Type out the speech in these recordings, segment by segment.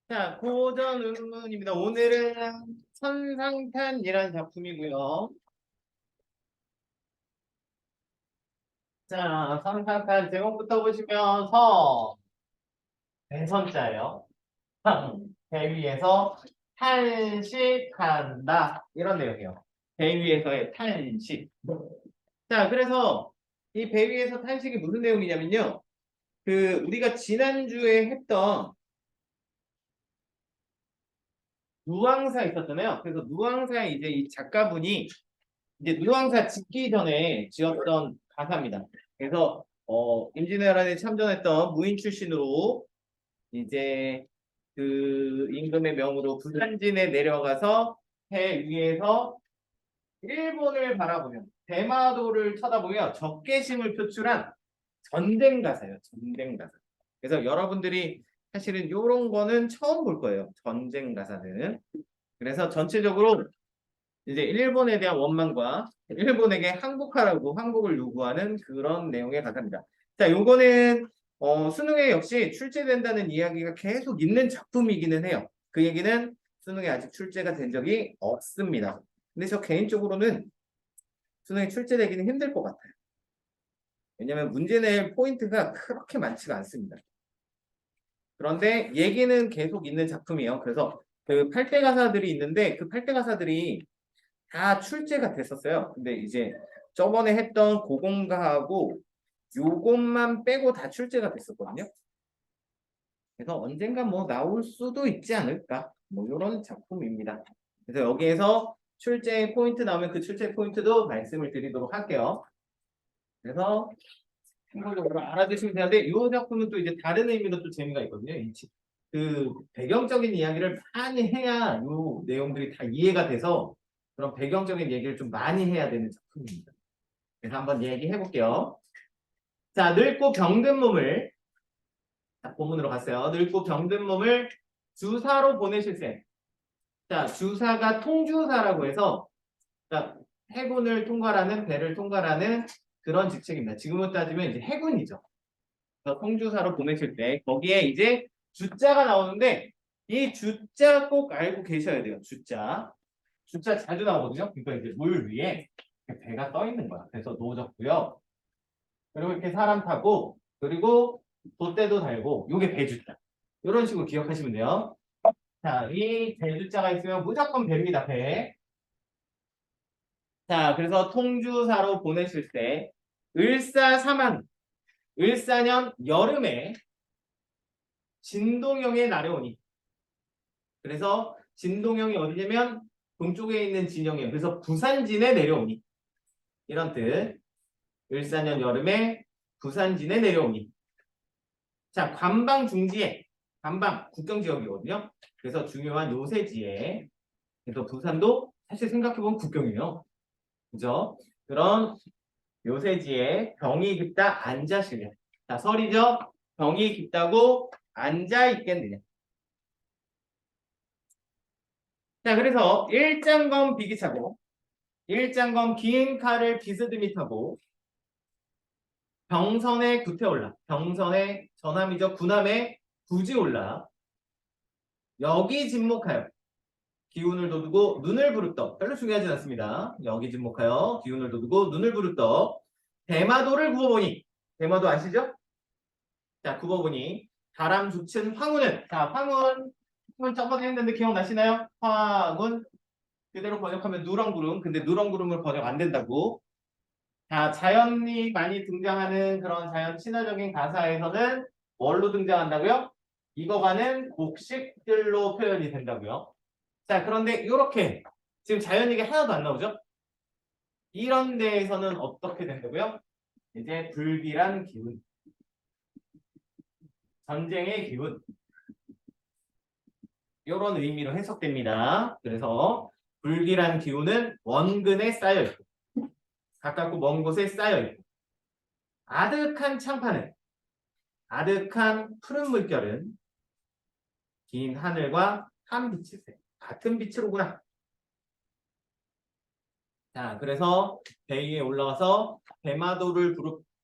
자, 고전 의문입니다. 오늘은 선상탄이라는 작품이고요. 자, 선상탄 제목부터 보시면 대선자예요. 배 위에서 탄식한다. 이런 내용이에요. 배 위에서의 탄식. 자, 그래서 이 배 위에서 탄식이 무슨 내용이냐면요. 우리가 지난주에 했던 누앙사 있었잖아요. 그래서 누앙사에 이제 이 작가분이 이제 누앙사 짓기 전에 지었던 가사입니다. 그래서 임진왜란에 참전했던 무인 출신으로 이제 그 임금의 명으로 부산진에 내려가서 해 위에서 일본을 바라보며 대마도를 쳐다보며 적개심을 표출한 전쟁 가사예요. 전쟁 가사. 그래서 여러분들이 사실은 이런 거는 처음 볼 거예요. 전쟁 가사는. 그래서 전체적으로 이제 일본에 대한 원망과 일본에게 항복하라고 항복을 요구하는 그런 내용의 가사입니다. 자, 요거는 수능에 역시 출제된다는 이야기가 계속 있는 작품이기는 해요. 그 얘기는 수능에 아직 출제가 된 적이 없습니다. 근데 저 개인적으로는 수능에 출제되기는 힘들 것 같아요. 왜냐하면 문제 낼 포인트가 그렇게 많지가 않습니다. 그런데 얘기는 계속 있는 작품이에요. 그래서 그 8대 가사들이 있는데 그 8대 가사들이 다 출제가 됐었어요. 근데 이제 저번에 했던 고공가하고 요것만 빼고 다 출제가 됐었거든요. 그래서 언젠가 뭐 나올 수도 있지 않을까. 뭐 이런 작품입니다. 그래서 여기에서 출제 포인트 나오면 그 출제 포인트도 말씀을 드리도록 할게요. 그래서 참고적으로 알아두시면 되는데 이 작품은 또 이제 다른 의미로 또 재미가 있거든요. 그 배경적인 이야기를 많이 해야 이 내용들이 다 이해가 돼서 그런 배경적인 얘기를 좀 많이 해야 되는 작품입니다. 그래서 한번 얘기해 볼게요. 자, 늙고 병든 몸을 자, 본문으로 갔어요. 늙고 병든 몸을 주사로 보내실 때. 자, 주사가 통주사라고 해서 자, 해군을 통과하는 배를 통과하는 그런 직책입니다. 지금으로 따지면 이제 해군이죠. 그래서 통주사로 보내실 때 거기에 이제 주자가 나오는데 이 주자 꼭 알고 계셔야 돼요. 주자. 주자 자주 나오거든요. 그러니까 이제 물 위에 배가 떠 있는 거야. 그래서 노졌고요. 그리고 이렇게 사람 타고 그리고 돛대도 달고 요게 배주자. 이런 식으로 기억하시면 돼요. 자, 이 배주자가 있으면 무조건 배입니다. 배. 자, 그래서 통주사로 보내실 때 을사사만 을사년 여름에 진동영에 나려오니. 그래서 진동영이 어디냐면 동쪽에 있는 진영이에요. 그래서 부산진에 내려오니. 이런 뜻. 을사년 여름에 부산진에 내려오니. 자, 관방 중지에 관방 국경지역이거든요. 그래서 중요한 요새지에 그래서 부산도 사실 생각해보면 국경이에요. 그죠? 그런 요새지에 병이 깊다 앉아시려. 자, 설이죠? 병이 깊다고 앉아 있겠느냐. 자, 그래서 일장검 비기차고 일장검 긴 칼을 비스듬히 타고 병선에 구태올라. 병선에 전함이죠. 군함에 굳이 올라. 여기 진목하여. 기운을 돋우고 눈을 부릅떡. 별로 중요하지 않습니다. 여기 진목하여 기운을 돋우고 눈을 부릅떡. 대마도를 구워보니. 대마도 아시죠? 자, 구워보니. 바람 좋친 황후는. 자, 황혼 저번에 했는데 기억나시나요? 황혼. 그대로 번역하면 누렁구름. 근데 누렁구름을 번역 안 된다고. 자, 자연이 많이 등장하는 그런 자연 친화적인 가사에서는 뭘로 등장한다고요? 익어가는 곡식들로 표현이 된다고요. 자, 그런데 이렇게 지금 자연 얘기 하나도 안 나오죠? 이런 데에서는 어떻게 된다고요? 이제 불길한 기운, 전쟁의 기운 이런 의미로 해석됩니다. 그래서 불길한 기운은 원근에 쌓여 있고 가깝고 먼 곳에 쌓여 있고 아득한 창파는 아득한 푸른 물결은 긴 하늘과 한 빛이 같은 빛으로구나. 자, 그래서 배 위에 올라와서 대마도를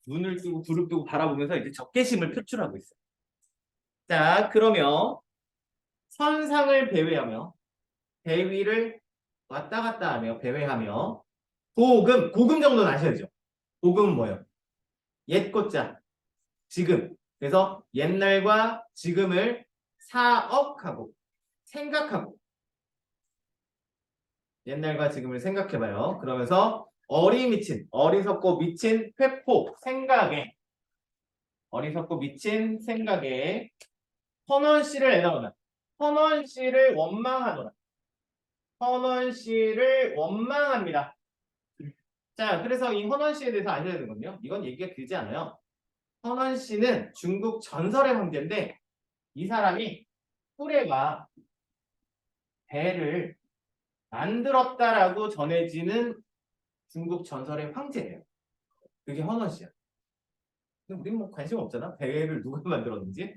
눈을 뜨고 부릅 뜨고 바라보면서 이제 적개심을 표출하고 있어요. 자, 그러면 선상을 배회하며 대위를 왔다 갔다 하며 배회하며 고금 정도는 아셔야죠. 고금은 뭐예요? 옛것자 지금. 그래서 옛날과 지금을 사억하고 생각하고 옛날과 지금을 생각해봐요. 그러면서 어리미친 어리석고 미친 회포 생각에 어리석고 미친 생각에 헌원씨를 애나오나 헌원씨를 원망하노라. 헌원씨를 원망합니다. 자, 그래서 이 헌원씨에 대해서 아셔야 되거든요. 이건 얘기가 길지 않아요. 헌원씨는 중국 전설의 황제인데 이 사람이 후레가 배를 만들었다라고 전해지는 중국 전설의 황제예요. 그게 헌원씨야. 근데 우리는 뭐 관심 없잖아. 배를 누가 만들었는지.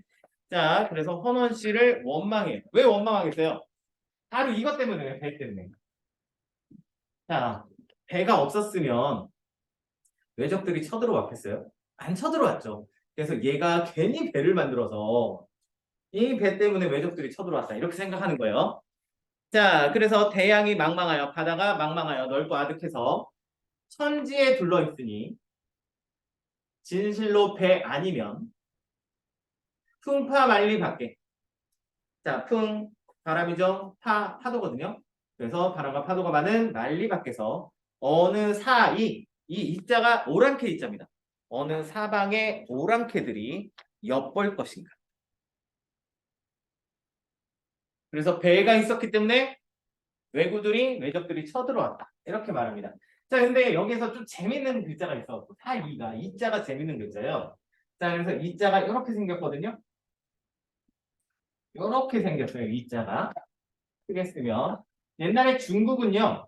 자, 그래서 헌원씨를 원망해요. 왜 원망하겠어요? 바로 이것 때문에, 배 때문에. 자, 배가 없었으면 외적들이 쳐들어왔겠어요? 안 쳐들어왔죠. 그래서 얘가 괜히 배를 만들어서 이 배 때문에 외적들이 쳐들어왔다. 이렇게 생각하는 거예요. 자, 그래서 대양이 망망하여 바다가 망망하여 넓고 아득해서 천지에 둘러 있으니 진실로 배 아니면 풍파 만리 밖에. 자, 바람이죠. 파도거든요. 그래서 바람과 파도가 많은 만리 밖에서 어느 사이 이 이자가 오랑캐 이자입니다. 어느 사방의 오랑캐들이 엿볼 것인가. 그래서 배가 있었기 때문에 외적들이 쳐들어왔다. 이렇게 말합니다. 자, 근데 여기서 좀 재밌는 글자가 있어. 사이가 이자가 재밌는 글자예요. 자, 그래서 이자가 이렇게 생겼거든요. 이렇게 생겼어요. 이자가 크게 쓰면 옛날에 중국은요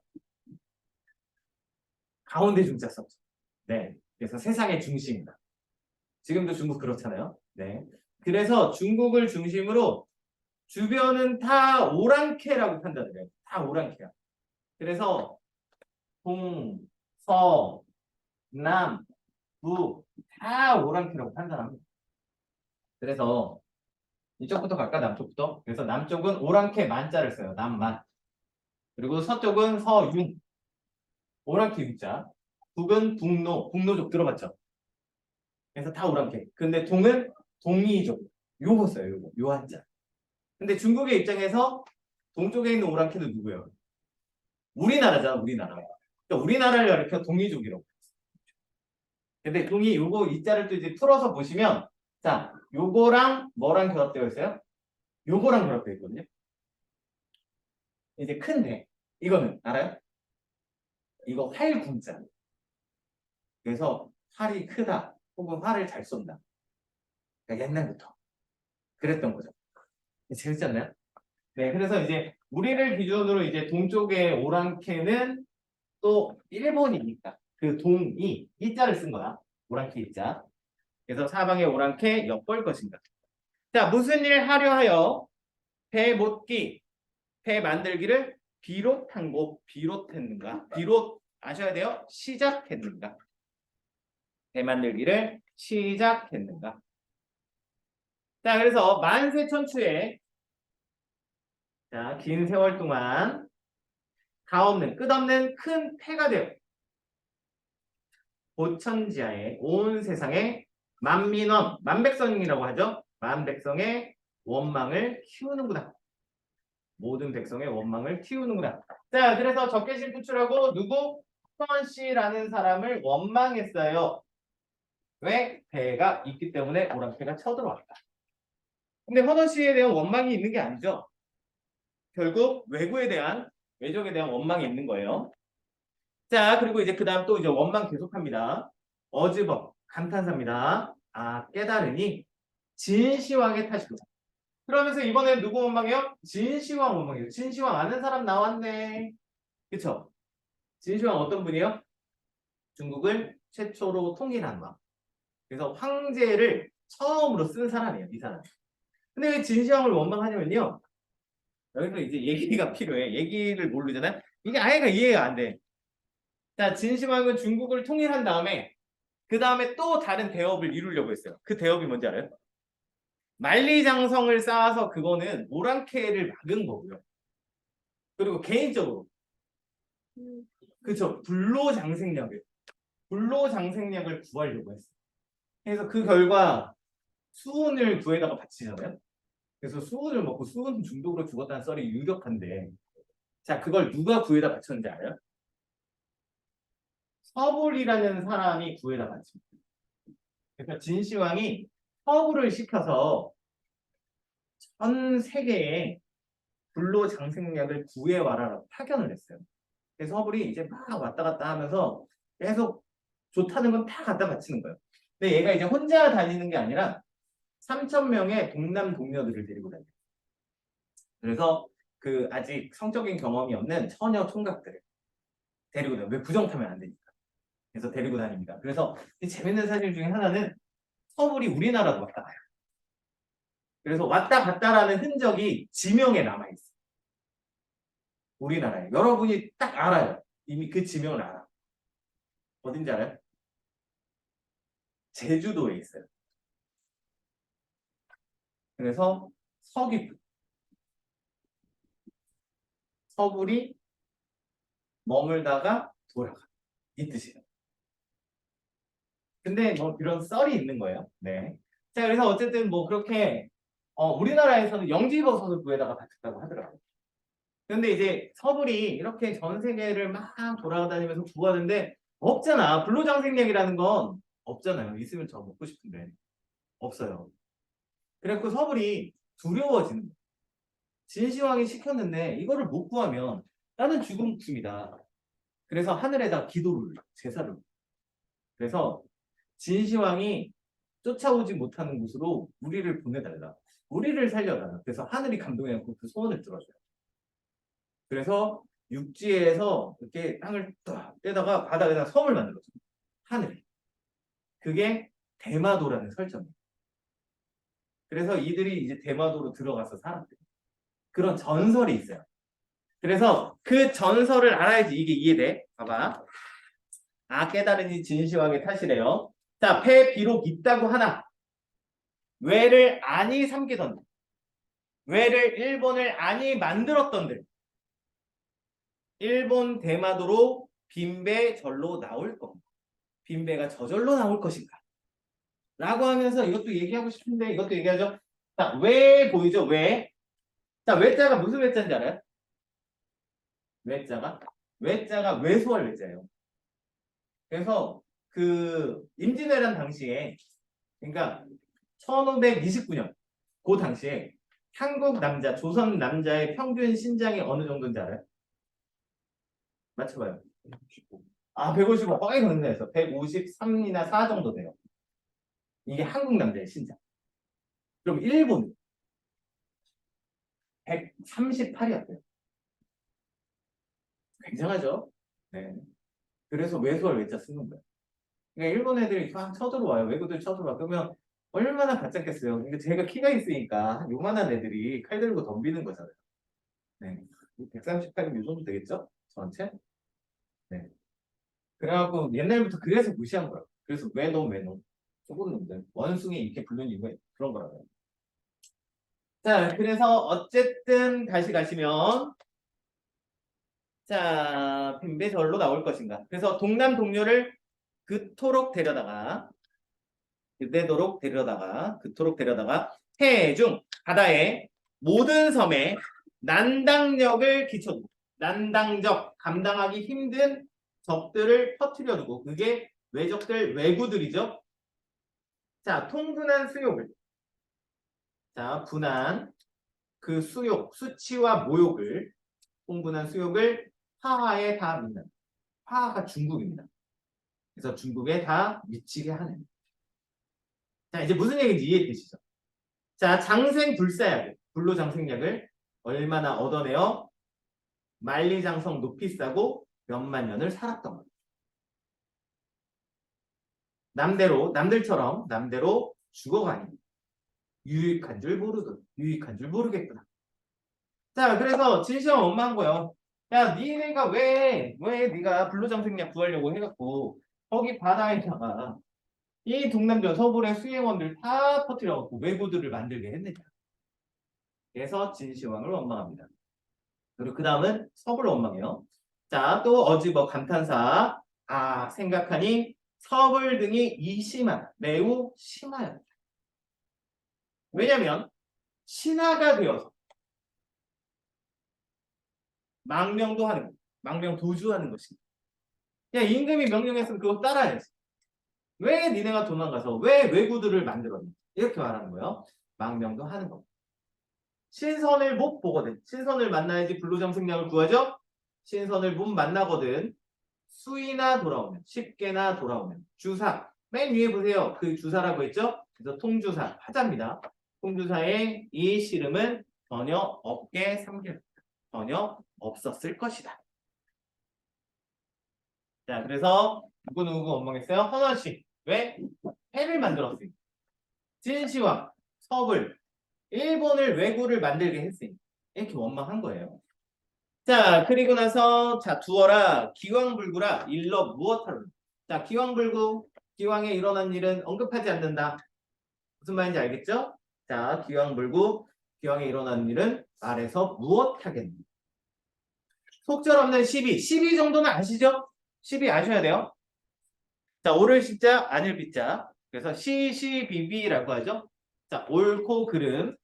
가운데 중자 썼죠. 네, 그래서 세상의 중심이다. 지금도 중국 그렇잖아요. 네, 그래서 중국을 중심으로 주변은 다 오랑캐라고 판단을 해요. 다 오랑캐야. 그래서 동, 서, 남, 북 다 오랑캐라고 판단합니다. 그래서 이쪽부터 갈까? 남쪽부터. 그래서 남쪽은 오랑캐 만자를 써요. 남만. 그리고 서쪽은 서윤. 오랑캐 윤자. 북은 북노족 들어봤죠? 그래서 다 오랑캐. 근데 동은 동이족. 요거 써요. 요 한자. 근데 중국의 입장에서 동쪽에 있는 오랑캐는 누구예요? 우리나라잖아. 우리나라. 그러니까 우리나라를 가리켜 동이족이라고. 근데 동이 요거 이자를 또 이제 풀어서 보시면 자, 요거랑 뭐랑 결합되어 있어요? 요거랑 결합되어 있거든요. 이제 큰데 이거는 알아요? 이거 활군자. 그래서 활이 크다 혹은 활을 잘 쏜다. 그러니까 옛날부터 그랬던 거죠. 재밌지 않나요? 네, 그래서 이제 우리를 기준으로 이제 동쪽의 오랑캐는 또 일본이니까 그 동이 이자를 쓴 거야. 오랑캐 이자. 그래서 사방의 오랑캐 엿볼 것인가. 자, 무슨 일 하려 하여 배 못기, 배 만들기를 비롯한 곳 비롯했는가? 비롯 아셔야 돼요. 시작했는가? 배 만들기를 시작했는가? 자, 그래서 만세천추에 자, 긴 세월 동안 가없는 끝없는 큰 폐가 되어 보천지하에 온 세상에 만민원, 만백성이라고 하죠. 만백성의 원망을 키우는구나. 모든 백성의 원망을 키우는구나. 자, 그래서 적개심 부출하고 누구? 헌원씨라는 사람을 원망했어요. 왜? 배가 있기 때문에 오랑캐가 쳐들어왔다. 근데 헌원씨에 대한 원망이 있는 게 아니죠. 결국 외적에 대한 원망이 있는 거예요. 자, 그리고 이제 그 다음 또 이제 원망 계속합니다. 어즈벅, 감탄사입니다. 아, 깨달으니 진시황의 탓이구나. 그러면서 이번엔 누구 원망해요? 진시황 원망이에요. 진시황 아는 사람 나왔네. 그쵸? 진시황 어떤 분이에요? 중국을 최초로 통일한 왕. 그래서 황제를 처음으로 쓴 사람이에요. 이 사람. 근데 왜 진시황을 원망하냐면요. 여기서 이제 얘기가 필요해. 얘기를 모르잖아요. 이게 아예가 이해가 안 돼. 자, 진시황은 중국을 통일한 다음에 그 다음에 또 다른 대업을 이루려고 했어요. 그 대업이 뭔지 알아요? 만리장성을 쌓아서 그거는 오랑캐를 막은 거고요. 그리고 개인적으로 그쵸 불로장생력을 구하려고 했어요. 그래서 그 결과 수은을 구해다가 바치잖아요. 그래서 수은을 먹고 수은 중독으로 죽었다는 썰이 유력한데, 자 그걸 누가 구해다 바쳤는지 알아요? 서불이라는 사람이 구해다 바칩니다. 그래서 진시황이 서불을 시켜서 전 세계에 불로장생력을 구해와라라고 파견을 했어요. 그래서 서불이 이제 막 왔다 갔다 하면서 계속 좋다는 건 다 갖다 바치는 거예요. 근데 얘가 이제 혼자 다니는 게 아니라 3,000명의 동남 동료들을 데리고 다녀요. 그래서 그 아직 성적인 경험이 없는 처녀 총각들을 데리고 다녀요. 왜 부정타면 안 되니까. 그래서 데리고 다닙니다. 그래서 이 재밌는 사실 중에 하나는 서불이 우리나라도 왔다 가요. 그래서 왔다 갔다라는 흔적이 지명에 남아있어요. 우리나라에. 여러분이 딱 알아요. 이미 그 지명을 알아. 어딘지 알아요? 제주도에 있어요. 그래서 서불이 머물다가 돌아가. 이 뜻이에요. 근데 뭐 이런 썰이 있는 거예요. 네. 자, 그래서 어쨌든 뭐 그렇게 우리나라에서는 영지버섯을 구해다가 바쳤다고 하더라고요. 근데 이제 서불이 이렇게 전 세계를 막 돌아다니면서 구하는데 없잖아. 불로장생력이라는 건 없잖아요. 있으면 저 먹고 싶은데 없어요. 그래갖고 서불이 두려워지는 거예요. 진시황이 시켰는데 이거를 못 구하면 나는 죽음 목숨이다. 그래서 하늘에다 기도를 올려, 제사를 올려. 그래서 진시황이 쫓아오지 못하는 곳으로 우리를 보내달라. 우리를 살려달라. 그래서 하늘이 감동해갖고 그 소원을 들어줘요. 그래서 육지에서 이렇게 땅을 딱 떼다가 바닥에다 섬을 만들어줘요. 하늘에. 그게 대마도라는 설정이에요. 그래서 이들이 이제 대마도로 들어가서 살았대요. 그런 전설이 있어요. 그래서 그 전설을 알아야지 이게 이해돼. 봐봐. 아, 깨달으니 진시황의 탓이래요. 자, 패 비록 있다고 하나 왜를 아니 삼기던 왜를 일본을 아니 만들었던들 일본 대마도로 빈배 절로 나올 겁니다. 빈배가 저절로 나올 것인가? 라고 하면서 이것도 얘기하고 싶은데 이것도 얘기하죠. 자, 왜 보이죠? 왜? 자, 외자가 무슨 외자인지 알아요? 외자가? 외자가 외소할 외자예요. 그래서 그 임진왜란 당시에 그러니까 1529년 그 당시에 한국 남자, 조선 남자의 평균 신장이 어느 정도인지 알아요? 맞춰봐요. 155. 거의 근처에서 153이나 4 정도 돼요. 이게 한국 남자의 신장. 그럼 일본 138이었대요. 굉장하죠? 네. 그래서 외소할 외자 쓰는 거예요. 그러니까 일본 애들이 막 쳐들어와요. 외국들 쳐들어와. 그러면 얼마나 가짜겠어요. 그러니까 제가 키가 있으니까 요만한 애들이 칼 들고 덤비는 거잖아요. 네. 138이면 요 정도 되겠죠? 전체? 네. 그래갖고 옛날부터 그래서 무시한 거야. 그래서 왜 놈? 좁은 놈들. 원숭이 이렇게 부르는 이유가 그런 거라고요. 자, 그래서 어쨌든 다시 가시면 자, 빈배절로 나올 것인가. 그래서 동남 동료를 그토록 데려다가 해중 바다의 모든 섬에 난당력을 끼쳐두고 난당적 감당하기 힘든 적들을 터뜨려 두고 그게 외적들 외구들이죠. 자, 통분한 수욕을 자, 분한 그 수욕 수치와 모욕을 통분한 수욕을 화하에 다 믿는 화하가 중국입니다. 그래서 중국에 다 미치게 하는. 자, 이제 무슨 얘기인지 이해되시죠? 자, 장생불사약을 불로장생약을 얼마나 얻어내어 만리장성 높이 싸고 몇만 년을 살았던 거예요. 남들처럼 죽어가니 유익한 줄 모르겠구나. 자, 그래서 진시황 엄마한 거예요. 야, 니네가 왜 네가 불로장생약 구하려고 해갖고 거기 바다에다가 이 동남전 서울의 수행원들 다 퍼뜨려갖고 왜구들을 만들게 했느냐. 그래서 진시황을 원망합니다. 그리고 그 다음은 섭을 원망해요. 자, 또 어지 뭐 감탄사. 아, 생각하니 섭을 등이 이심한 매우 심하였다. 왜냐면 신하가 되어서 망명도 하는 거, 망명 도주하는 것입니다. 그냥 임금이 명령했으면 그거 따라야지. 왜 니네가 도망가서 왜 왜구들을 만들었니? 이렇게 말하는 거예요. 망명도 하는 거. 신선을 못 보거든. 신선을 만나야지 불로장생량을 구하죠. 신선을 못 만나거든. 수이나 돌아오면, 쉽게나 돌아오면. 주사. 맨 위에 보세요. 그 주사라고 했죠? 그래서 통주사, 하자입니다. 통주사의 이 씨름은 전혀 없게 삼길, 전혀 없었을 것이다. 자, 그래서 누구 원망했어요? 헌원씨. 왜? 패를 만들었으니. 진시황, 섭을, 일본을 왜구를 만들게 했으니. 이렇게 원망한 거예요. 자, 그리고 나서 자 두어라 기왕불구라 일러 무엇하러. 자, 기왕불구, 기왕에 일어난 일은 언급하지 않는다. 무슨 말인지 알겠죠? 자, 기왕불구, 기왕에 일어난 일은 말해서 무엇하겠니? 속절없는 시비, 시비 정도는 아시죠? 시비 아셔야 돼요. 자, 옳을 시자, 아닐 비자. 그래서 시시비비라고 하죠. 자, 옳고 그름,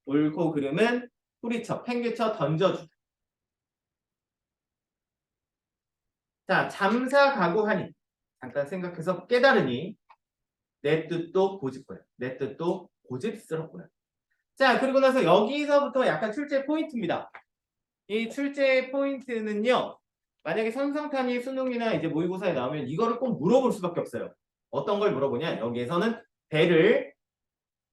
옳고 그름은 뿌리쳐, 팽개쳐 던져주다. 자, 잠사각오하니 잠깐 생각해서 깨달으니 내 뜻도 고집고요. 내 뜻도 고집스럽고요. 자, 그리고 나서 여기서부터 약간 출제 포인트입니다. 이 출제 포인트는요. 만약에 선상탄이 수능이나 이제 모의고사에 나오면 이거를 꼭 물어볼 수밖에 없어요. 어떤 걸 물어보냐? 여기에서는 배를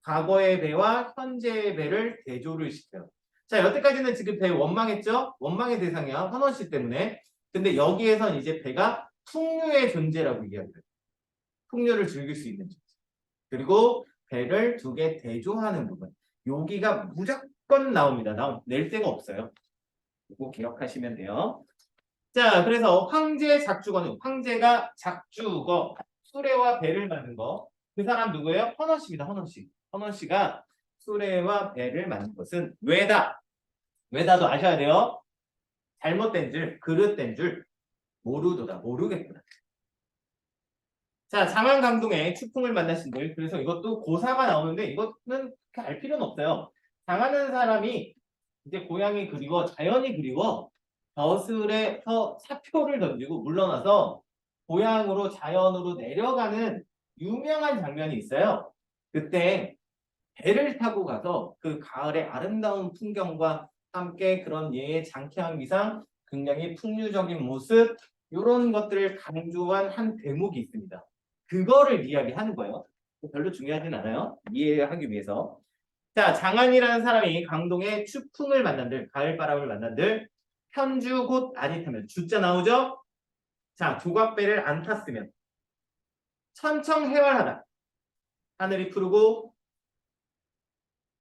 과거의 배와 현재의 배를 대조를 시켜요. 자, 여태까지는 지금 배 원망했죠? 원망의 대상이야. 헌원 씨 때문에. 근데 여기에선 이제 배가 풍류의 존재라고 얘기합니다. 풍류를 즐길 수 있는 존재. 그리고 배를 두 개 대조하는 부분. 여기가 무조건 나옵니다. 낼 데가 없어요. 이거 기억하시면 돼요. 자, 그래서 황제 작주거는 황제가 작주거 수레와 배를 만든 거. 그 사람 누구예요? 헌원 씨입니다. 헌원 씨. 헌원 씨가 수레와 배를 만든 것은 왜다. 왜다도 아셔야 돼요. 잘못된 줄, 그릇된 줄 모르도다. 모르겠구나. 자, 장안감동의 추풍을 만나신 분. 그래서 이것도 고사가 나오는데 이거는 그렇게 알 필요는 없어요. 장하는 사람이 이제 고향이 그리워, 자연이 그리워 벼슬에서 사표를 던지고 물러나서 고향으로 자연으로 내려가는 유명한 장면이 있어요. 그때 배를 타고 가서 그 가을의 아름다운 풍경과 함께 그런 예의 장쾌한 기상, 굉장히 풍류적인 모습 이런 것들을 강조한 한 대목이 있습니다. 그거를 이야기하는 거예요. 별로 중요하진 않아요. 이해하기 위해서. 자, 장안이라는 사람이 강동의 추풍을 만난들, 가을바람을 만난들, 편주 곧 아니 타면 주자 나오죠? 자, 조각배를 안 탔으면 천청해활하다. 하늘이 푸르고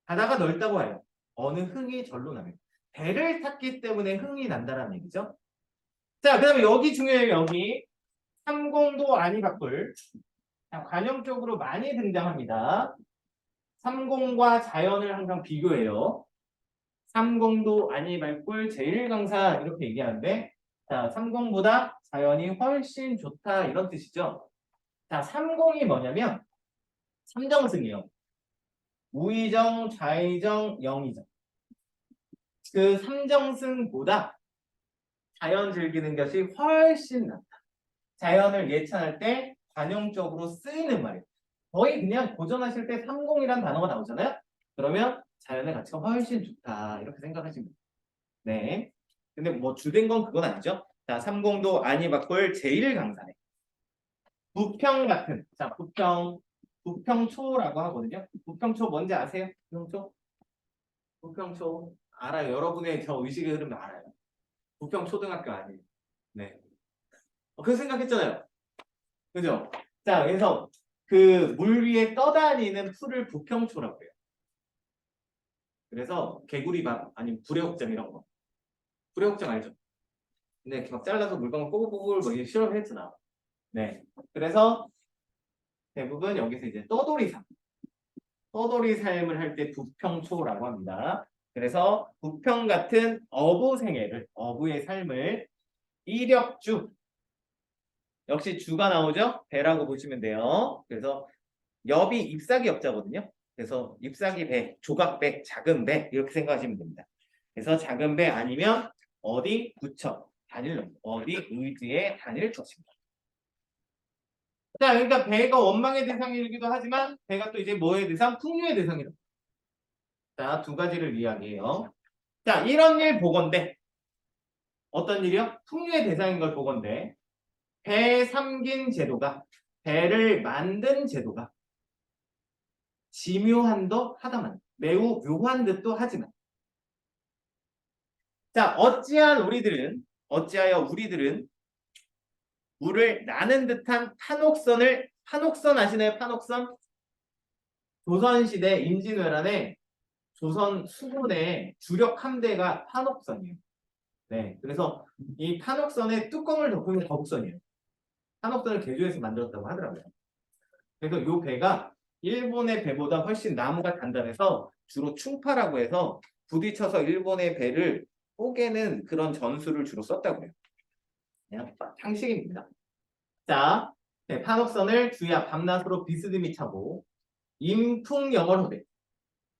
바다가 넓다고 해요. 어느 흥이 절로 나면. 배를 탔기 때문에 흥이 난다라는 얘기죠. 자, 그 다음에 여기 중요해요. 여기. 삼공도 아니바꿀. 관용적으로 많이 등장합니다. 삼공과 자연을 항상 비교해요. 삼공도 아니발꿀 제일강산 이렇게 얘기하는데 자, 삼공보다 자연이 훨씬 좋다 이런 뜻이죠. 자, 삼공이 뭐냐면 삼정승이에요. 우의정, 좌의정, 영의정. 그 삼정승보다 자연 즐기는 것이 훨씬 낫다. 자연을 예찬할 때 관용적으로 쓰이는 말이에요. 거의 그냥 고전하실 때 삼공이란 단어가 나오잖아요. 그러면 자연의 가치가 훨씬 좋다. 이렇게 생각하시면 돼요. 네. 근데 뭐 주된 건 그건 아니죠. 자, 삼공도 아니바꿀 제1강산에. 부평 같은, 자, 부평초라고 하거든요. 부평초 뭔지 아세요? 부평초? 부평초. 알아요. 여러분의 저 의식의 흐름 알아요. 부평초등학교 아니에요. 네. 그 생각했잖아요. 그죠? 자, 그래서 그 물 위에 떠다니는 풀을 부평초라고 해요. 그래서 개구리밥 아니면 불애옥장 이런 거. 불애옥장 알죠? 근데 이렇게 막 잘라서 물방울 뽀글뽀글 뭐 이렇게 실험했잖아. 네. 그래서 대부분 여기서 이제 떠돌이 삶을 할 때 부평초라고 합니다. 그래서 부평 같은 어부의 삶을 이력주, 역시 주가 나오죠? 배라고 보시면 돼요. 그래서 엽이 잎사귀 엽자거든요. 그래서 잎사귀 배, 조각배, 작은 배 이렇게 생각하시면 됩니다. 그래서 작은 배 아니면 어디 부처, 어디 의지에 다닐 것입니다. 자, 그러니까 배가 원망의 대상이기도 하지만 배가 또 이제 뭐의 대상? 풍류의 대상이다. 자, 두 가지를 이야기해요. 자, 이런 일 보건대. 어떤 일이요? 풍류의 대상인 걸 보건대. 배 삼긴 제도가, 배를 만든 제도가 지묘한 듯 하다만, 매우 묘한 듯도 하지만. 자, 어찌하여 우리들은 물을 나는 듯한 판옥선 아시나요? 판옥선? 조선시대 임진왜란에 조선 수군의 주력 함대가 판옥선이에요. 네, 그래서 이 판옥선의 뚜껑을 덮으면 거북선이에요. 판옥선을 개조해서 만들었다고 하더라고요. 그래서 이 배가 일본의 배보다 훨씬 나무가 단단해서 주로 충파라고 해서 부딪혀서 일본의 배를 뽀개는 그런 전술을 주로 썼다고 해요. 그냥 상식입니다. 자, 네, 판옥선을 주야 밤낮으로 비스듬히 차고 임풍영월호대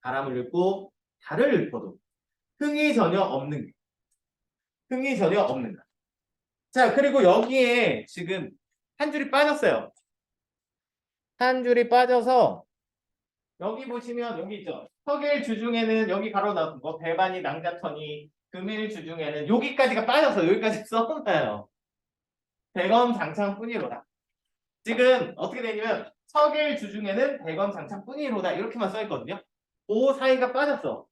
바람을 읊고 달을 읊어도 흥이 전혀 없는 것. 자, 그리고 여기에 지금 한 줄이 빠졌어요. 한 줄이 빠져서 여기 보시면 여기 있죠. 석일 주중에는 여기 가로 나온 거 배반이 낭자터니 금일 주중에는 여기까지가 빠져서 여기까지 써놔요. 대검 장창뿐이로다. 지금 어떻게 되냐면 석일 주중에는 대검 장창뿐이로다 이렇게만 써있거든요. 그 사이가 빠졌어.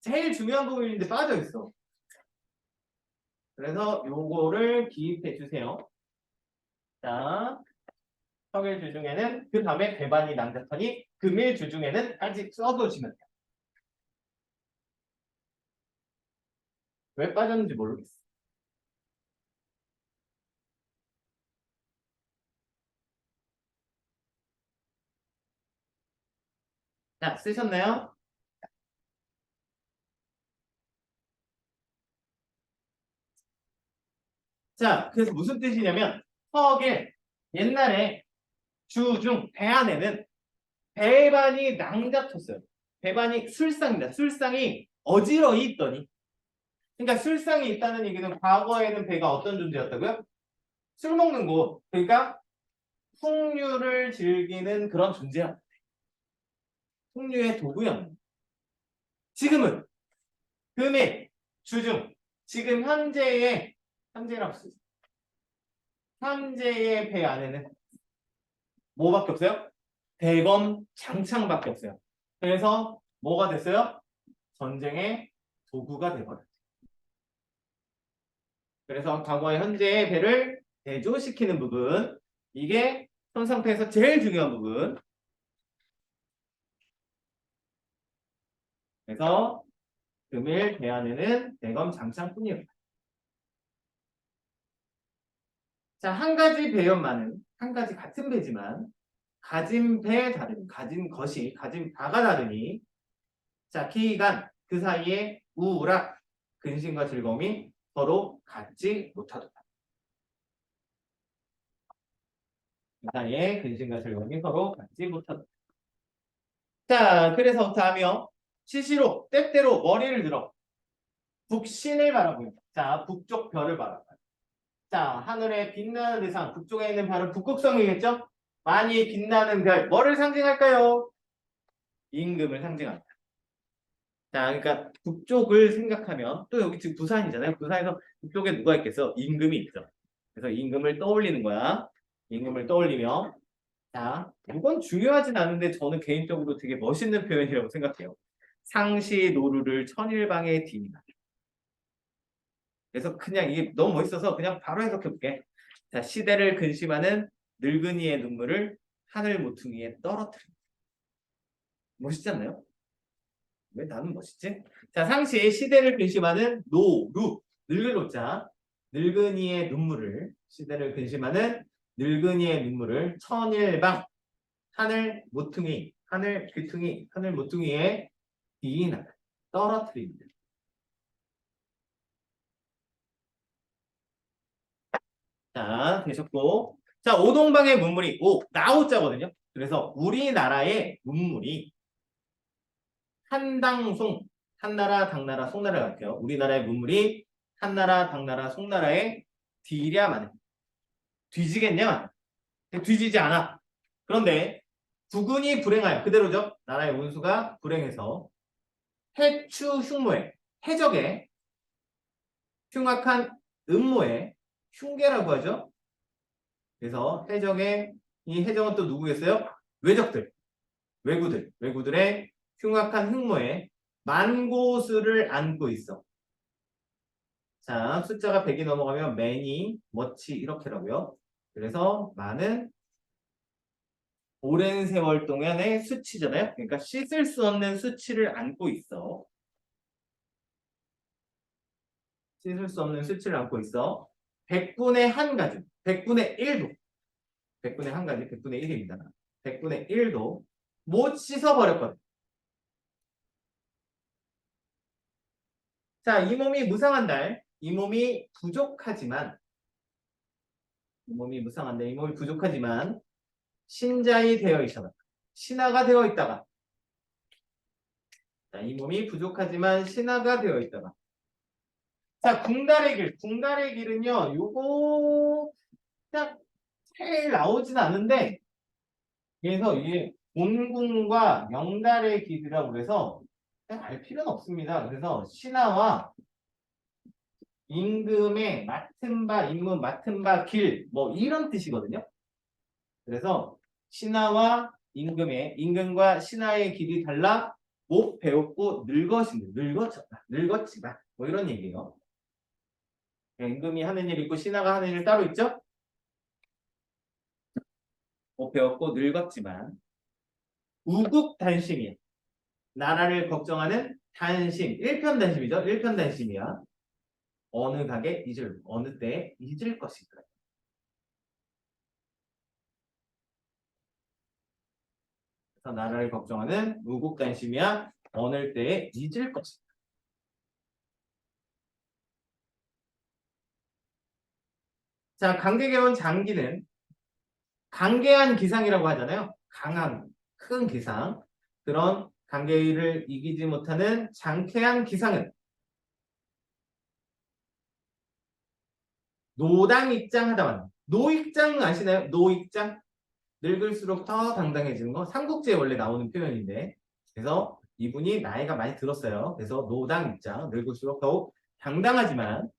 제일 중요한 부분인데 빠져있어. 그래서 요거를 기입해 주세요. 자, 석일 주중에는 그 다음에 배반이 낭자터니 금일 주중에는 까지 써두시면 돼요. 왜 빠졌는지 모르겠어. 자, 쓰셨나요? 자, 그래서 무슨 뜻이냐면 석일 옛날에 주중 배안에는 배반이 낭자텄어요. 배반이 술상입니다. 술상이 어지러이 있더니 그러니까 술상이 있다는 얘기는 과거에는 배가 어떤 존재였다고요? 술 먹는 곳. 그러니까 풍류를 즐기는 그런 존재야. 풍류의 도구였는데 지금은 금일, 주중, 지금 현재라고 쓰죠. 현재의 배 안에는 뭐밖에 없어요? 대검, 장창밖에 없어요. 그래서 뭐가 됐어요? 전쟁의 도구가 되버렸어요. 그래서 과거와 현재의 배를 대조시키는 부분, 이게 현 상태에서 제일 중요한 부분. 그래서 금일 배 안에는 대검, 장창뿐이었다. 자, 한 가지 배연만은 한 가지 같은 배지만 가진 배 다르니 가진 바가 다르니 자, 기간 그 사이에 우울한 근심과 즐거움이 서로 갖지 못하도다. 그 사이에 근심과 즐거움이 서로 갖지 못하도다. 자, 그래서 다음이요. 시시로 때때로 머리를 들어 북신을 바라보니 자, 북쪽 별을 바라봐요. 자, 하늘에 빛나는 대상, 북쪽에 있는 별은 북극성이겠죠? 많이 빛나는 별, 뭐를 상징할까요? 임금을 상징합니다. 자, 그러니까 북쪽을 생각하면 또 여기 지금 부산이잖아요. 부산에서 북쪽에 누가 있겠어? 임금이 있죠. 그래서 임금을 떠올리는 거야. 임금을 떠올리며 자, 이건 중요하진 않은데 저는 개인적으로 되게 멋있는 표현이라고 생각해요. 상시 노루를 천일방에 디니라. 그래서 그냥 이게 너무 멋있어서 그냥 바로 해석해 볼게. 자, 시대를 근심하는 늙은이의 눈물을 하늘 모퉁이에 떨어뜨립니다. 멋있지 않나요? 왜 나는 멋있지? 자, 상시 시대를 근심하는 노루, 늙은 노자, 늙은이의 눈물을 시대를 근심하는 늙은이의 눈물을 천일방 하늘 모퉁이, 하늘 귀퉁이, 하늘 모퉁이에 비나 떨어뜨립니다. 자, 되셨고. 자, 오동방의 문물이 나오자거든요. 그래서 우리나라의 문물이 한당송, 한나라, 당나라, 송나라 같아요. 우리나라의 문물이 한나라, 당나라, 송나라의 뒤랴만 뒤지겠냐? 뒤지지 않아. 그런데 국군이 불행하여 그대로죠. 나라의 운수가 불행해서 해추 흉모에 해적의 흉악한 음모에 흉계라고 하죠. 그래서 해적의 이 해적은 또 누구겠어요? 외적들, 외구들의 흉악한 흉모에 만고수를 안고 있어. 자, 숫자가 100이 넘어가면 매니, 머치 이렇게라고요. 그래서 많은 오랜 세월 동안의 수치잖아요. 그러니까 씻을 수 없는 수치를 안고 있어. 씻을 수 없는 수치를 안고 있어. 100분의 한 가지, 100분의 1도, 100분의 한 가지, 100분의 1입니다. 100분의 1도 못 씻어버렸거든. 자, 이 몸이 무상한 달, 이 몸이 부족하지만, 이 몸이 무상한 달, 이 몸이 부족하지만 신자이 되어 있다가, 신하가 되어 있다가, 자, 이 몸이 부족하지만 신하가 되어 있다가, 자, 궁달의 길은요, 요거 딱 제일 나오진 않는데, 그래서 이게 곤궁과 명달의 길이라고 그래서 그냥 알 필요는 없습니다. 그래서 신하와 임금의 맡은 바, 임금 맡은 바 길, 뭐 이런 뜻이거든요. 그래서 신하와 임금과 신하의 길이 달라 못 배웠고 늙었지만 뭐 이런 얘기예요. 임금이 하는 일 있고 신하가 하는 일 따로 있죠? 못 배웠고 늙었지만 우국단심이에요. 나라를 걱정하는 단심, 일편단심이죠. 일편단심이야. 어느 때 잊을 것인가. 그래서 나라를 걱정하는 우국단심이야. 어느 때에 잊을 것인가. 자, 강개개원 장기는 강개한 기상이라고 하잖아요. 강한, 큰 기상. 그런 강개를 이기지 못하는 장쾌한 기상은 노당 입장하다만. 노익장 아시나요? 노익장? 늙을수록 더 당당해지는 거. 삼국지에 원래 나오는 표현인데. 그래서 이분이 나이가 많이 들었어요. 그래서 노당 입장, 늙을수록 더욱 당당하지만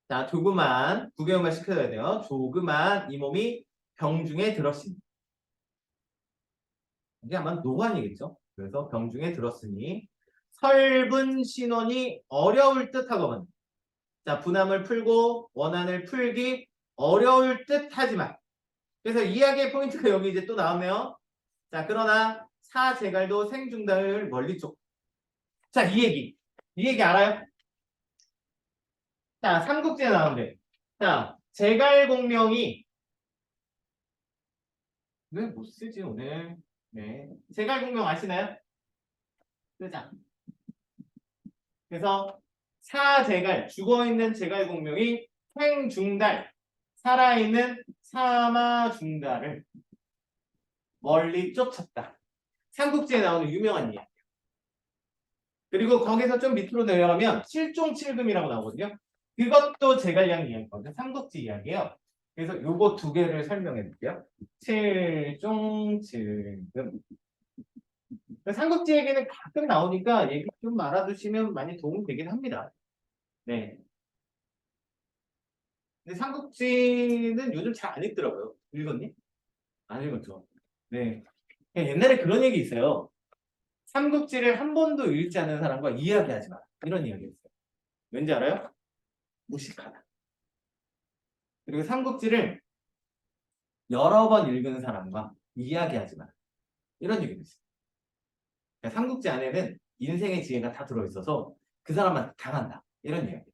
자, 조그만 구경만 시켜야 돼요. 조그만 이 몸이 병중에 들었으니. 이게 아마 노관이겠죠. 그래서 병중에 들었으니 설분 신원이 어려울 듯 하거든. 자, 분함을 풀고 원한을 풀기 어려울 듯 하지만. 그래서 이야기의 포인트가 여기 이제 또 나오네요. 자, 그러나 사제갈도 생중단을 멀리 쫓. 자, 이 얘기 알아요? 자, 삼국지에 나오는데. 자, 제갈공명이 왜 못 쓰지 오늘? 네, 제갈공명 아시나요? 쓰자. 그래서 사제갈, 죽어있는 제갈공명이 생중달, 살아있는 사마중달을 멀리 쫓았다. 삼국지에 나오는 유명한 이야기. 그리고 거기서 좀 밑으로 내려가면 칠종칠금이라고 나오거든요. 그것도 제갈량 이야기거든요. 삼국지 이야기예요. 그래서 요거 두 개를 설명해 드릴게요. 칠종칠금. 삼국지 얘기는 가끔 나오니까 얘기 좀 알아두시면 많이 도움이 되긴 합니다. 네. 근데 삼국지는 요즘 잘 안 읽더라고요. 읽었니? 안 읽었죠. 네. 옛날에 그런 얘기 있어요. 삼국지를 한 번도 읽지 않은 사람과 이야기하지 마라. 이런 이야기였어요. 왠지 알아요? 무식하다. 그리고 삼국지를 여러 번 읽은 사람과 이야기하지 마라. 이런 얘기도 있어요. 그러니까 삼국지 안에는 인생의 지혜가 다 들어있어서 그 사람한테 당한다. 이런 이야기.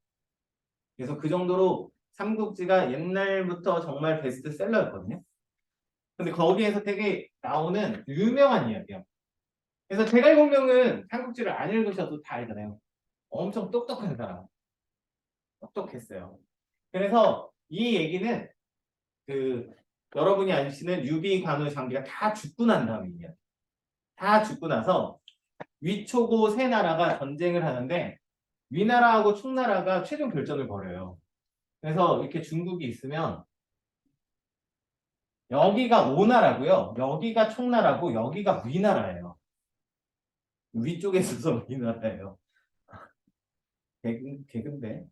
그래서 그 정도로 삼국지가 옛날부터 정말 베스트셀러였거든요. 근데 거기에서 되게 나오는 유명한 이야기예요. 그래서 제갈공명은 삼국지를 안 읽으셔도 다 알잖아요. 엄청 똑똑한 사람. 똑똑했어요. 그래서 이 얘기는 그 여러분이 아시는 유비, 관우, 장비가 다 죽고 난 다음이에요. 다 죽고 나서 위초고 세 나라가 전쟁을 하는데 위나라하고 총나라가 최종 결전을 벌여요. 그래서 이렇게 중국이 있으면 여기가 오나라고요. 여기가 총나라고 여기가 위나라예요. 위쪽에 있어서 위나라예요. 개근데.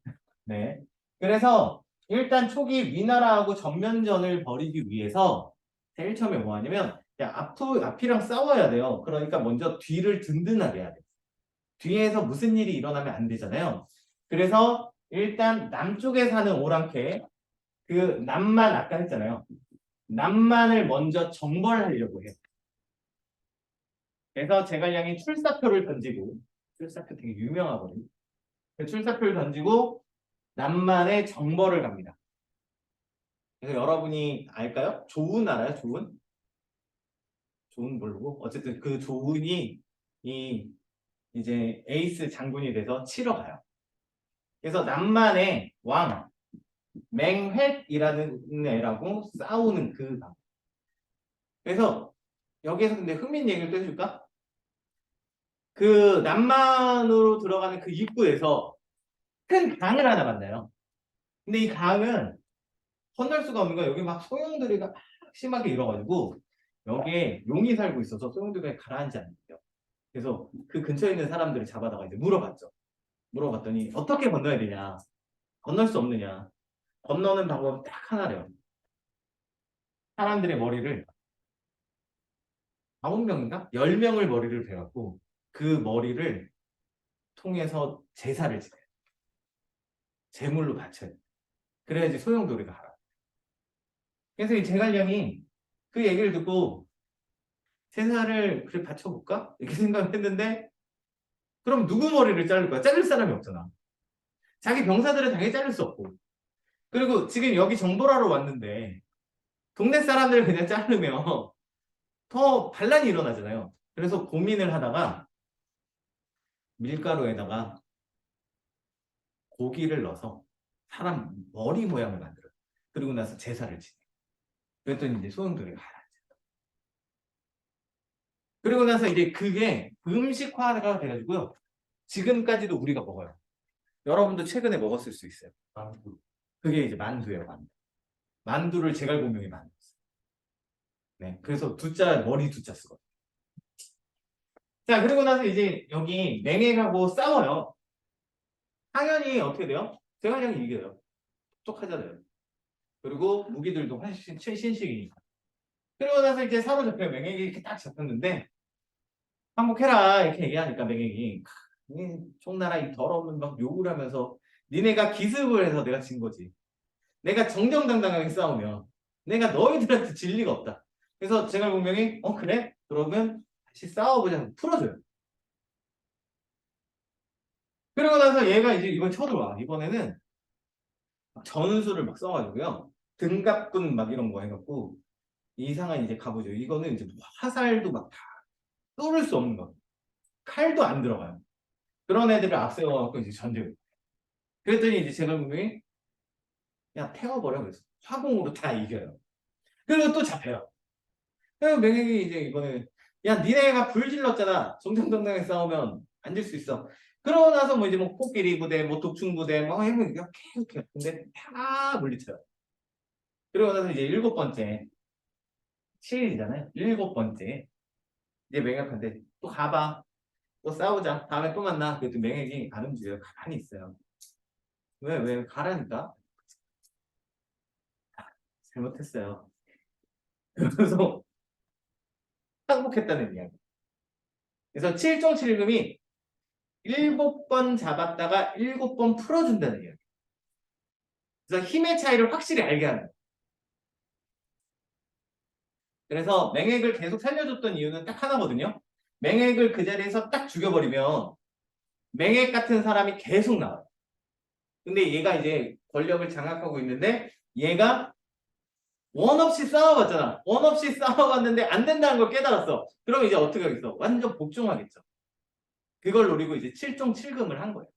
네. 그래서 일단 초기 위나라하고 전면전을 벌이기 위해서 제일 처음에 뭐 하냐면 앞이랑 싸워야 돼요. 그러니까 먼저 뒤를 든든하게 해야 돼요. 뒤에서 무슨 일이 일어나면 안 되잖아요. 그래서 일단 남쪽에 사는 오랑캐 그 남만 아까 했잖아요. 남만을 먼저 정벌하려고 해요. 그래서 제갈량이 출사표를 던지고 출사표 되게 유명하거든요. 그 출사표를 던지고 남만의 정벌을 갑니다. 그래서 여러분이 알까요? 조운 알아요? 조운? 조운 모르고 어쨌든 그 조운이 이 이제 에이스 장군이 돼서 치러 가요. 그래서 남만의 왕 맹획이라는 애라고 싸우는 그 강. 그래서 여기에서 근데 흥민 얘기를 또 해줄까? 그 남만으로 들어가는 그 입구에서 큰 강을 하나 만나요. 근데 이 강은 건널 수가 없는 거야. 여기 막 소용돌이가 막 심하게 일어가지고 여기에 용이 살고 있어서 소용돌이가 가라앉지 않는데요. 그래서 그 근처에 있는 사람들을 잡아다가 이제 물어봤죠. 물어봤더니 어떻게 건너야 되냐? 건널 수 없느냐? 건너는 방법은 딱 하나래요. 사람들의 머리를 9명인가? 10명을 머리를 베갖고 그 머리를 통해서 제사를 지내요. 제물로 바쳐요. 그래야지 소용돌이가 가라. 그래서 이 제갈량이 그 얘기를 듣고 제사를 그래 바쳐볼까? 이렇게 생각을 했는데 그럼 누구 머리를 자를 거야? 자를 사람이 없잖아. 자기 병사들은 당연히 자를 수 없고 그리고 지금 여기 정보라로 왔는데 동네 사람들을 그냥 자르면 더 반란이 일어나잖아요. 그래서 고민을 하다가 밀가루에다가 고기를 넣어서 사람 머리 모양을 만들어요. 그리고 나서 제사를 지내요. 그랬더니 이제 소용돌이가 가라앉아요. 그리고 나서 이제 그게 음식화가 돼가지고요. 지금까지도 우리가 먹어요. 여러분도 최근에 먹었을 수 있어요. 만두. 그게 이제 만두예요, 만두. 만두를 제갈공명이 만들었어요. 네, 그래서 두자 머리 두자 쓰거든요. 자, 그리고 나서 이제 여기 맹행하고 싸워요. 당연히 어떻게 돼요? 제갈량이 이겨요. 똑똑하잖아요. 그리고 무기들도 훨씬 최신식이니까. 그리고 나서 이제 사로잡혀요. 맹행이 이렇게 딱 잡혔는데 항복해라 이렇게 얘기하니까 맹행이 총나라 이 더러운 막 욕을 하면서 니네가 기습을 해서 내가 진 거지. 내가 정정당당하게 싸우면 내가 너희들한테 질 리가 없다. 그래서 제갈공명이 그래? 그러면 다시 싸워보자. 풀어줘요. 그러고 나서 얘가 이제 이번 쳐들어와. 이번에는 전술을 막 써가지고요. 등갑군 막 이런 거 해갖고 이상한 이제 가보죠. 이거는 이제 화살도 막 다 뚫을 수 없는 거. 칼도 안 들어가요. 그런 애들을 앞세워갖고 이제 전쟁을. 그랬더니 이제 제갈공명이 야 태워버려. 그래서 화공으로 다 이겨요. 그리고 또 잡혀요. 그리고 맹행이 이제 이번에 야 니네가 불 질렀잖아. 정정당당하게 싸우면 안 질 수 있어. 그러고 나서 뭐 이제 뭐 코끼리 부대, 뭐 독충 부대, 뭐 해면 계속 근데 다 물리쳐요. 그러고 나서 이제 7번째 7일이잖아요. 7번째 이제 맹약한테 또 가봐. 또 싸우자. 다음에 또 만나. 그랬더니 맹약이 안 움직여요. 가만히 있어요. 왜 가라니까? 잘못했어요. 그래서 항복했다는 이야기. 그래서 7.7금이 7번 잡았다가 7번 풀어준다는 이야기. 그래서 힘의 차이를 확실히 알게 하는. 그래서 맹액을 계속 살려줬던 이유는 딱 하나거든요. 맹액을 그 자리에서 딱 죽여버리면 맹액 같은 사람이 계속 나와요. 근데 얘가 이제 권력을 장악하고 있는데 얘가 원 없이 싸워봤잖아. 원 없이 싸워봤는데 안 된다는 걸 깨달았어. 그럼 이제 어떻게 하겠어? 완전 복종하겠죠. 그걸 노리고 이제 7종 7금을 한 거예요.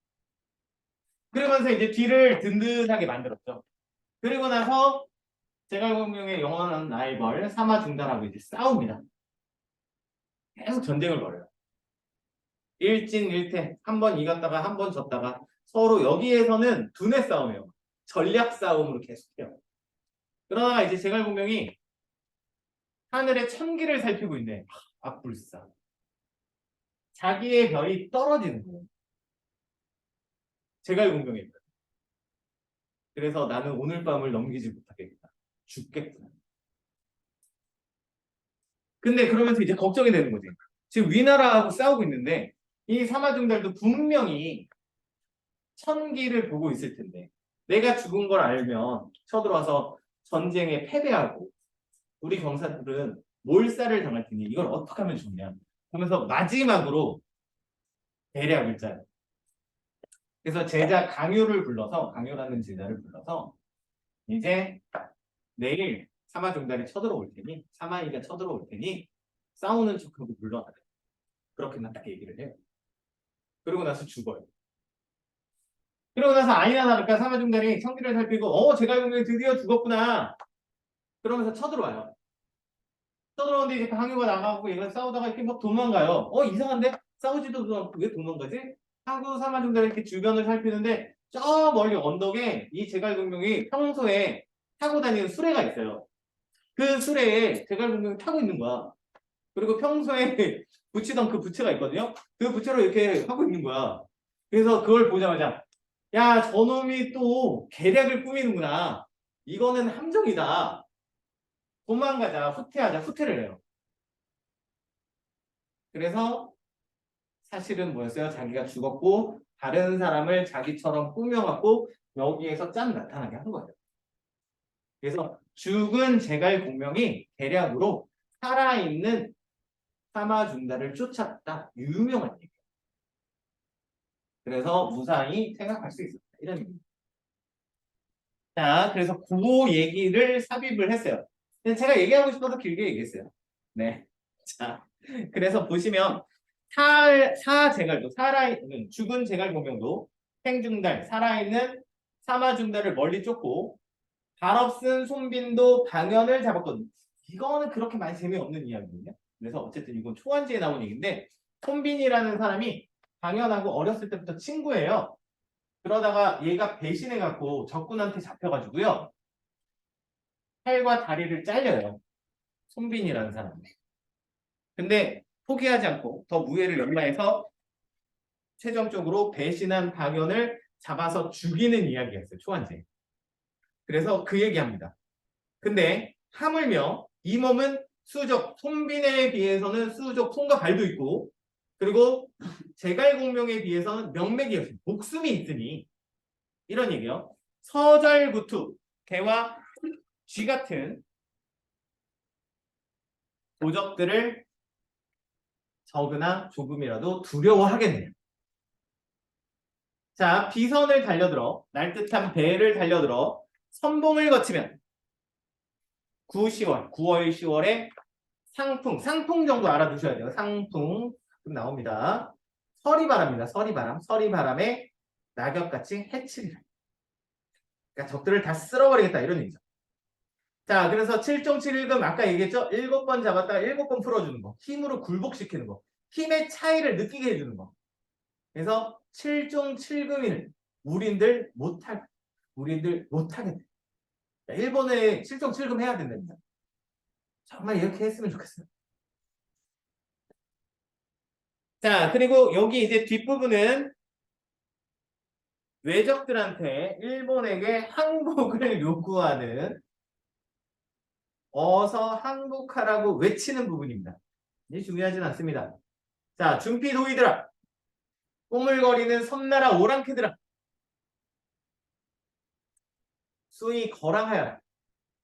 그러면서 이제 뒤를 든든하게 만들었죠. 그리고 나서 제갈공명의 영원한 라이벌 사마중단하고 이제 싸웁니다. 계속 전쟁을 벌여요. 일진일퇴. 한 번 이겼다가 한 번 졌다가 서로 여기에서는 두뇌 싸움이에요. 전략 싸움으로 계속해요. 그러다가 이제 제갈공명이 하늘의 천기를 살피고 있네. 악불사. 자기의 별이 떨어지는 거예요. 제갈공명입니다. 그래서 나는 오늘 밤을 넘기지 못하겠다. 죽겠구나. 근데 그러면서 이제 걱정이 되는 거지. 지금 위나라하고 싸우고 있는데 이 사마중달도 분명히 천기를 보고 있을 텐데 내가 죽은 걸 알면 쳐들어와서 전쟁에 패배하고 우리 병사들은 몰살을 당할 테니 이걸 어떻게 하면 좋냐 하면서 마지막으로 대략을 짜요. 그래서 제자 강요라는 제자를 불러서 이제 내일 사마중달이 쳐들어올 테니 사마이가 쳐들어올 테니 싸우는 척하고 물러나래. 그렇게 딱 얘기를 해요. 그러고 나서 죽어요. 그러고 나서 아니나 다를까 사마중달이 청기를 살피고 제갈공명이 드디어 죽었구나. 그러면서 쳐들어와요. 쳐들어오는데 이제 강요가 나가고 얘가 싸우다가 이렇게 막 도망가요. 이상한데? 싸우지도 않고 왜 도망가지? 하고 사마중달이 이렇게 주변을 살피는데 저 멀리 언덕에 이 제갈공명이 평소에 타고 다니는 수레가 있어요. 그 수레에 제갈공명이 타고 있는 거야. 그리고 평소에 붙이던 그 부채가 있거든요. 그 부채로 이렇게 하고 있는 거야. 그래서 그걸 보자마자 야, 저놈이 또 계략을 꾸미는구나. 이거는 함정이다. 도망가자, 후퇴하자, 후퇴를 해요. 그래서 사실은 뭐였어요? 자기가 죽었고 다른 사람을 자기처럼 꾸며갖고 여기에서 짠 나타나게 한 거예요. 그래서 죽은 제갈공명이 계략으로 살아있는 사마중달을 쫓았다. 유명한 얘기예요. 그래서 무사히 생각할 수 있었다. 이런 얘기입니다. 자, 그래서 그 얘기를 삽입을 했어요. 제가 얘기하고 싶어서 길게 얘기했어요. 네. 자, 그래서 보시면 사제갈도 살아있는 죽은 제갈공명도 생중달 살아있는 사마중달을 멀리 쫓고 발없은 손빈도 방연을 잡았거든요. 이거는 그렇게 많이 재미없는 이야기거든요. 그래서 어쨌든 이건 초안지에 나온 얘기인데 손빈이라는 사람이 방연하고 어렸을 때부터 친구예요. 그러다가 얘가 배신해갖고 적군한테 잡혀가지고요. 팔과 다리를 잘려요. 손빈이라는 사람이. 근데 포기하지 않고 더 무예를 연마해서 최종적으로 배신한 방연을 잡아서 죽이는 이야기였어요. 초안제. 그래서 그 얘기합니다. 근데 하물며 이 몸은 수족, 손빈에 비해서는 수족 손과 발도 있고 그리고 제갈공명에 비해서는 명맥이 없습니다. 목숨이 있으니 이런 얘기요. 서절구투, 개와 쥐 같은 도적들을 적으나 조금이라도 두려워하겠네요. 자, 비선을 달려들어 날듯한 배를 달려들어 선봉을 거치면 9월, 10월에 상풍 정도 알아두셔야 돼요. 상풍 나옵니다. 서리바람입니다. 서리바람에 낙엽같이 해치리라. 그러니까 적들을 다 쓸어버리겠다 이런 얘기죠. 자, 그래서 7종 7일금 아까 얘기했죠? 7번 잡았다가 7번 풀어주는 거. 힘으로 굴복시키는 거. 힘의 차이를 느끼게 해주는 거. 그래서 7종 7금일 우린들 못하겠네. 일본에 7종 7금 해야 된답니다. 정말 이렇게 했으면 좋겠어요. 자, 그리고 여기 이제 뒷부분은 외적들한테 일본에게 항복을 요구하는 어서 항복하라고 외치는 부분입니다. 이게 중요하진 않습니다. 자, 준피도이들아, 꼬물거리는 섬나라 오랑캐들아, 수이 거랑하여라.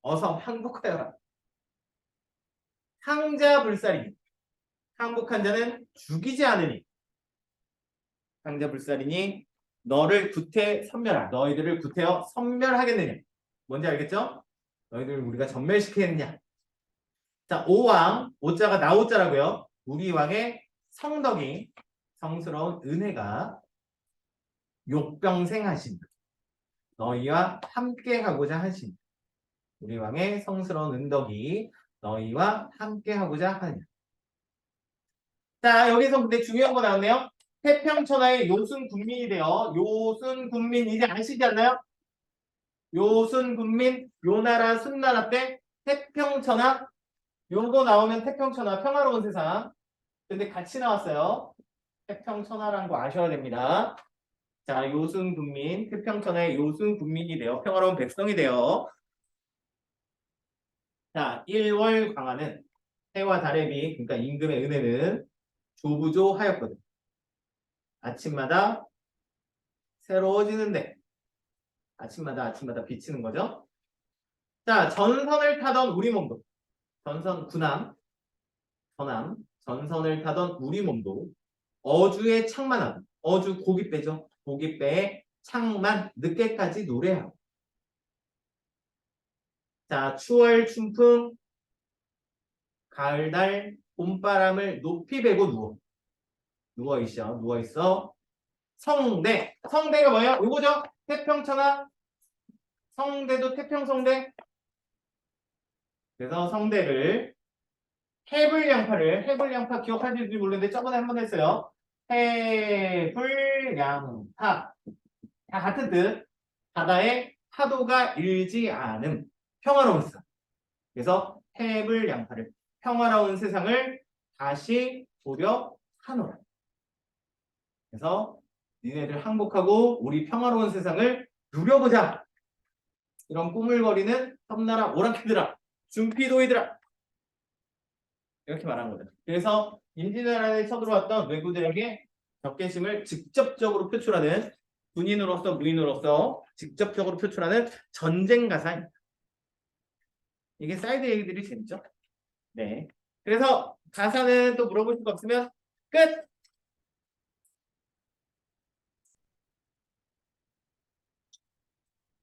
어서 항복하여라. 항자불살이니 항복한 자는 죽이지 않으니 항자불살이니 너를 구태 선멸하. 너희들을 구태여 선멸하겠느냐. 뭔지 알겠죠? 너희들을 우리가 전멸시키겠느냐. 자, 오왕, 오자가 나오자라고요. 우리 왕의 성덕이 성스러운 은혜가 욕병생하신 너희와 함께 하고자 하신 우리 왕의 성스러운 은덕이 너희와 함께 하고자 하느냐. 자, 여기서 근데 중요한 거 나왔네요. 태평천하의 요순 군민이 되어 요순 군민 이제 아시지 않나요? 요순 군민 요 나라 순나라 때 태평천하 요거 나오면 태평천하 평화로운 세상. 근데 같이 나왔어요. 태평천하라는 거 아셔야 됩니다. 자, 요순 군민 태평천하의 요순 군민이 되어 평화로운 백성이 되어 자, 1월 광화는 해와 달의 빛 그러니까 임금의 은혜는 조부조하였거든. 아침마다 새로워지는데 아침마다 비치는 거죠. 자, 전선을 타던 우리 몸도 전선 군함 전함 전선을 타던 우리 몸도 어주의 창만하고 어주 고깃배죠. 고깃배의 창만 늦게까지 노래하고 자, 추월 춘풍 가을달 봄바람을 높이 베고 누워있어. 성대가 뭐예요? 요거죠? 태평천하 성대도 태평성대. 그래서 성대를 해불양파 기억하실지 모르는데 저번에 한번 했어요. 해불양파 다 같은 뜻. 바다에 파도가 일지 않음 평화로운 세상. 그래서 해불양파를 평화로운 세상을 다시 보려 하노라. 그래서 니네들 항복하고 우리 평화로운 세상을 누려보자. 이런 꾸물거리는 섬나라 오랑캐들아 준피도이들아 이렇게 말한 거죠. 그래서 임진왜란에 쳐들어왔던 왜구들에게 적개심을 직접적으로 표출하는 군인으로서 무인으로서 직접적으로 표출하는 전쟁 가사입니다. 이게 사이드 얘기들이 재밌죠. 네. 그래서 가사는 또 물어볼 수가 없으면 끝!